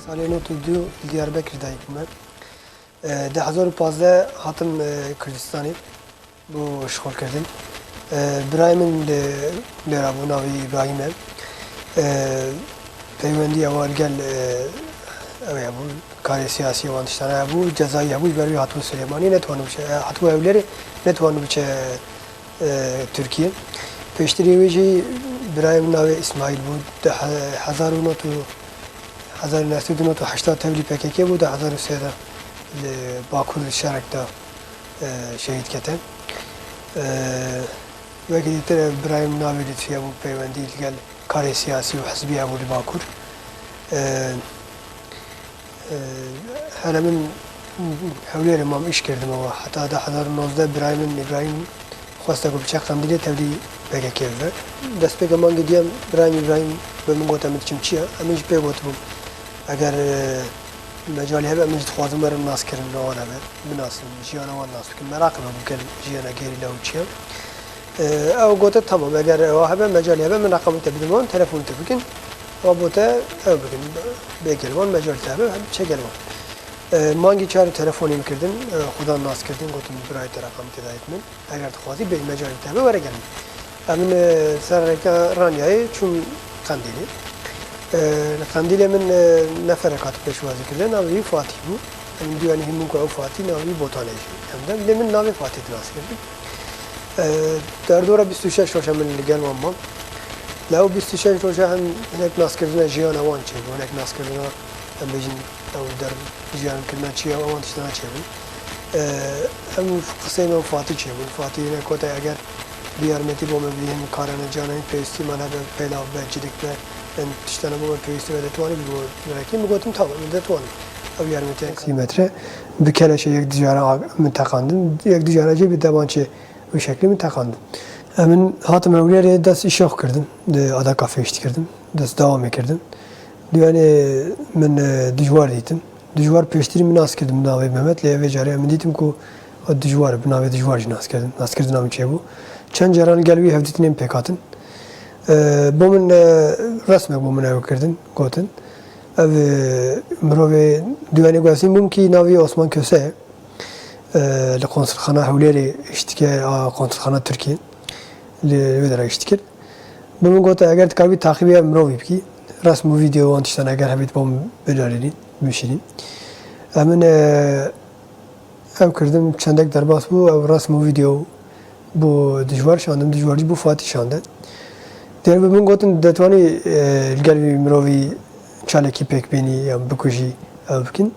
سالی 92 دیاربکر داییم من. ده 2015 هاتم کردستانی بو شغل کردم. برای من لرابو ناوی ابراهیمه. پیوندی اول گل اوه ابو کار سیاسی وانتشتانه ابو جزایی ابو برای هاتو سلیمانی نتوانم بشه هاتو اولری نتوانم بشه ترکیه. پیشتری ویجی برای من ناوی اسماعیل بود. ده 1980 تبلی پکیکی بود. 1300 باکور شرک دا شهید کردن. وقتی تر برای من ناوی لطفی ابو پیوندی گل کار سیاسی و حزبی ابو باکور. هلا من حولی رمام ایش کردم و حتی 2019 برای من ابراهیم خواسته که بچه قندیلی تبلی پکیکی بود. دست به گمان گدیم برای ابراهیم به من گفتم چیم چیه؟ امیش به گفتم اگر مجالی هبه امیش خوازم برم ناس کردن روان هبه بناسم جیانا وان ناس بکن مراقب هم بکن جیانا گیری لو چیه؟ او گفته تمام اگر هبه مجالی هبه من رقم تبدیم وان تلفن تبکن و بوده او بکن بگلوان مجال تبه چه گلوان مانگی چهار تلفنی میکردن خدا ناس کردن گفتم برای رقم تدایت من اگر تخوازی به مجالی تبه وره گلم امن سر رانیای چون قندیلی قندیل من نفر کاتب پیشوازی کردن ناوی فاتی بود. من دیوانی همون که او فاتی ناوی بوتانیش. همدم من ناوی فاتی دراز کردم. در دوره 26 روز من لگن وام. لو 26 روز هم هناك ناس کردن جیان آوان چه بود. هناك ناس کردن هم بجن او در جیان کردن چی آوان تشتنا چه بود. هم قصه من فاتی چه بود. فاتی نه کوتا اگر بیارمتی با مبلیم کاران جانای پیستی من هذا پیدا بچیدک به من تشتنا با پیستی و دتوانی بود. لکن میگفتم تمام دتوانی. او یارمتی 30 متر بکلش یک دیجاره منتقاندم یک دیجاره جی به دبانچه به شکلی منتقاندم. من هاتم اولیه دست شاخ کردم. آدا کافه اشتی کردم. دست دوام کردم. دیوانه من دیجوار دیدم. دیجوار پیشتری من ناس کردم ناوی محمد لیه جاری من دیدم کو دیجوار بناوی دیجوار ناس کردم. ناس کردم نام چه بود. چند جران گلوی هفته نیم پکاتن. با من رسم با من او کردن گفتن. او مروی دیوانی گوییم ممکی ناوی عثمان کسه لقنصل حولیه اشتکه قنصل ترکیه لیدر اشتکر. با من گفت اگر تکاوی تاخیبی مروی بکی رسم و ویدیو وانتشتن اگر هبیت بام بدارید میشینیم. من او کردم چندک درباس بو او رسم و ویدیو بو دیجوار شاندم دیجواری بو فاتی شانده. در به من گفتن دتوانی الگری مروی چالکی پک بینی یا بکوشی بکن.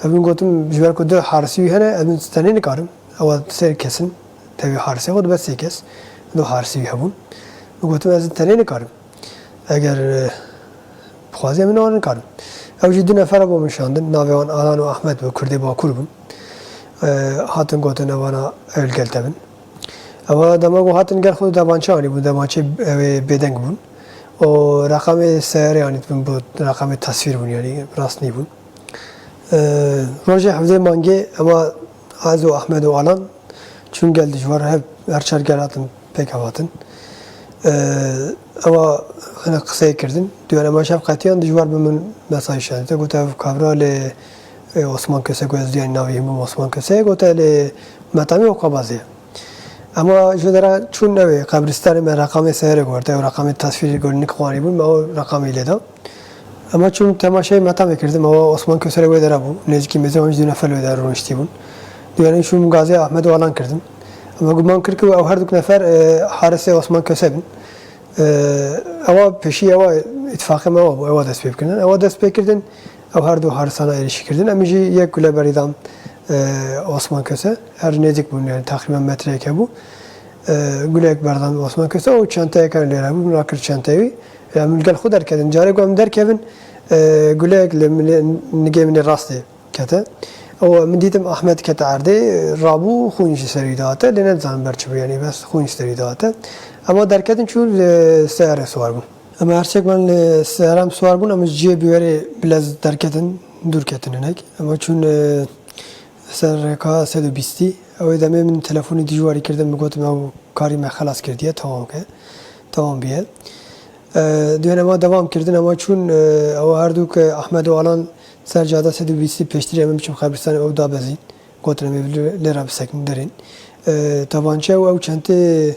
من گفتم جوار کد حارسی هنه من استنی نکارم. اول سر کسن تبی حارسی خود بس کس دو حارسی هبون. من گفتم از استنی نکارم. اگر خوازی من آن نکارم. اوجی دو نفر با من شاندن ناویان آلان و احمد و کردی با کوربم. هاتن گفتن نوانا الگل تبن. اما دماغو هاتن گر خود دبانچه آنی بود دبانچه بدنگ بود و رقم سیاره آنی بود رقم تصویر بود یعنی راست نی بود روز حفظه مانگه اما از و احمد و آلان چون گل دیجوار هر چهار گلاتن پک هواتن اما هنر قصه کردن دیوانه ما شب قطعیان دیجوار به من مسای شده تا گفته کابرال عثمان کسه گوز دیانی ناوی هم عثمان کسه گفته ل مطعمی و قبازه اما جدرا چون نوی قبرستان من رقم سیاره گرده و رقم تصویری گرنی خوانی بود ما رقم ایلیدا اما چون تماشای مطعم کردم ما عثمان کسره وی داره بود نزدیکی میزان دو نفر وی داره رونشتی بود دیگه چون مغازه احمد و آلان کردم اما گمان کرد که او هر دو نفر حارس عثمان کسه بود اما پیشی اما اتفاق ما او دست بکردن او دست بکردن او هر دو حارسانه ایرشی کردن امیجی یک گله بریدم عثمان کسه هر نزدیک بود یعنی تقریبا متری که بود گله بردم عثمان کسه و چند تا کار لیره بود مناکر چند تایی ملگل خود در کردن جاری گم در کردن گله نگه من راسته کته و من دیدم احمد کته عرضه رابو خونش سری داده لنت زن برچه یعنی بس خونش سری داده اما در کردن چون سیاره سوار بود اما هر چک من سیارم سوار بود اما جیه بیاره بلاز در کردن دور کردن نک اما چون سر کا 120 او دمه من تلفنی دیجواری کردم میگفتم او کاری من خلاص کردیه تمام که تمام بیه Düğüne ama devam kirdin ama çün o her duk Ahmet o alan sercada sedu bisi peştiri emim için kabristan o da bezin. Gotrem evlera bisekin derin. Tabanca o çente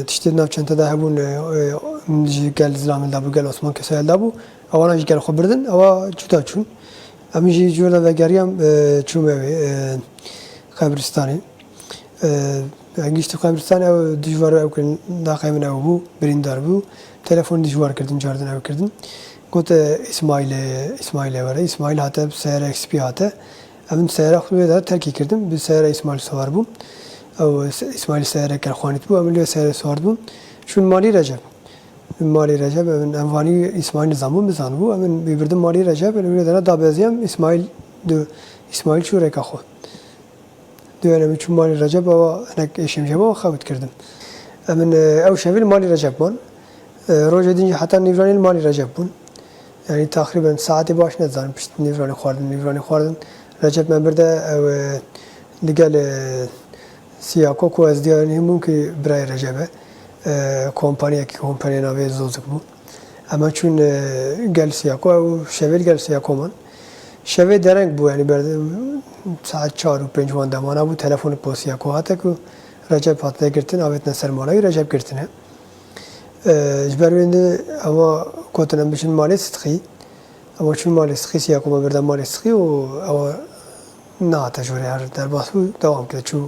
tiştir nav çente da hebun gel zlamil da bu gel Osman Kesayel da bu. Avana gel xabirdin ama çuta çün. Emin ji jurda ve geriyam çüm evi kabristanı. Gişti kabristan ev dijvar ev kirin daqemin ev bu birindar bu. Telefon dijvar kirdin cardın ev kirdin. Got İsmail'e var. İsmail hatta seyre XP hatta. Emin seyre xuluya da terki kirdim. Bir seyre İsmail soğar bu. İsmail seyre kerxanit bu. Emin liye seyre soğar bu. Şun Mali Recep. Mali Recep emin envani İsmail zamun bizan bu. Emin birbirdim Mali Recep. Emin liye da beziyem İsmail şu reka xo. Düğünemi için Mali Recep ama nek eşim jeba xavit kirdim. Emin ev şevil Mali Recep bun. Roja dince hatta Nivranil Mali Recep bun. Yani takriben saati baş ne zanım pişt Nivrani xwardin. Recep men bir de digel siyako ku ez diyanim bun ki biray Recep'e. Kompanya navê Zozuk bû. Ama çün gel siyako ew şevêl gel siyako man. Şevê dereng bû yani berde saat 4 û 5 wan demana bû telefonê po siyako hate ku Recep hate girtin avetne ser malayê Recep girtine. Ji ber wê de ama gotin biçin malê stixî. Ama çün malê stixî siyako me birden malê stixî û ew nehate ji her derbas bû devam kir çû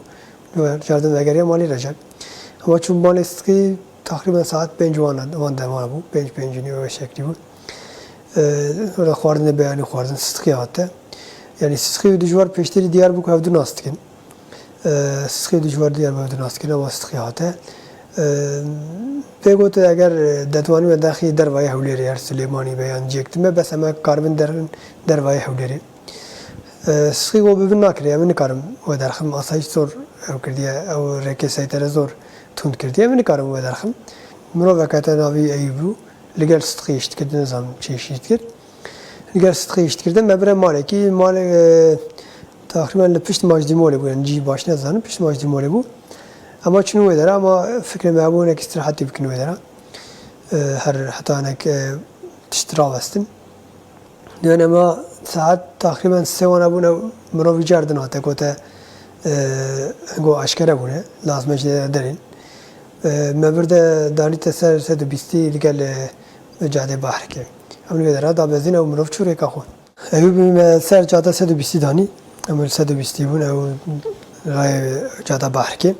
cardin vegeriya malê Recep. Ama çün malê stixî takriben saat 5 wan demana bû 5 öyle şekli bû. Öyle xwardin beyanî xwardin stixî hate. Yani stixî dijwar peşterî Diyarbukir hevdû nas dikin. Stixî dijwar Diyarbukir hevdû nas dikin ama stixî hate. Pê gote eger detwanî me daxî dervayê Hewlêrê her Silêmanî beyan cêktim bes em karibin dervayê Hewlêrê. Stixî o bibin nakiriye em nikarim we derxim asayiş zor ew kirdiye ew rêkê seytere zor tund kirdiye em nikarim we derxim. Mirov vekete navî Eyûb li gel stixî îşt kir nizam çi îşt kir. Li gel stixî îşt kirdim me bire malekî malê takriben li pişt Majdîmolê bû yani cî baş ne zanim pişt Majdîmolê bû. Ama çün wê dere ama fikrim me bû nek îstirahatî bikin wê dere. Her heta nek tişt ravestin. Diyan ama saat takriben 3 wan bûne mirov cardin hate gote go eşkere bûne lazim jî derîn. Me bir de danîte ser sedu bîstî li gel cadê Bahrikê. Em wê dere da bezîn ew mirov çû rêka xwe. Ew me ser cada sedu bîstî danî. Em sedu bîstî bûn ew rayê cada Bahrikê.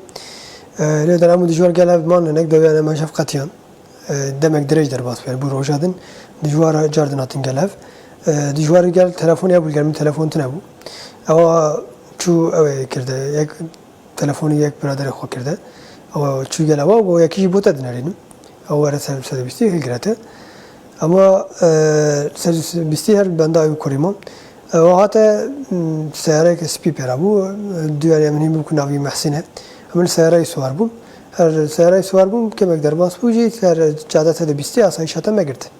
Lê dere em dijwar gel ev man nek dewiyan em şefqetiyan. Demek dirêj derbas yani bu roja din dijwar cardin hatin gel ev. Dijwar gel telefon ya bulgar min telefon tune bû. Ewa çû ew kirde yek telefonu yek biraderê xwe kirde. Ewa çû gel ewa o yekî jî bota dinherînim. Ew were ser bîstî hilgirete. Ama ser bîstî her benda ew korîman. Ew hate seyareke spî pêra bû. Duyarê min hîn bû ku navî Mehsîn e. Emin seyareyê swar bûm. Her seyareyê swar bûm kemek derbas bû jî ser cada sedû bîstî asayîş hate me girtin.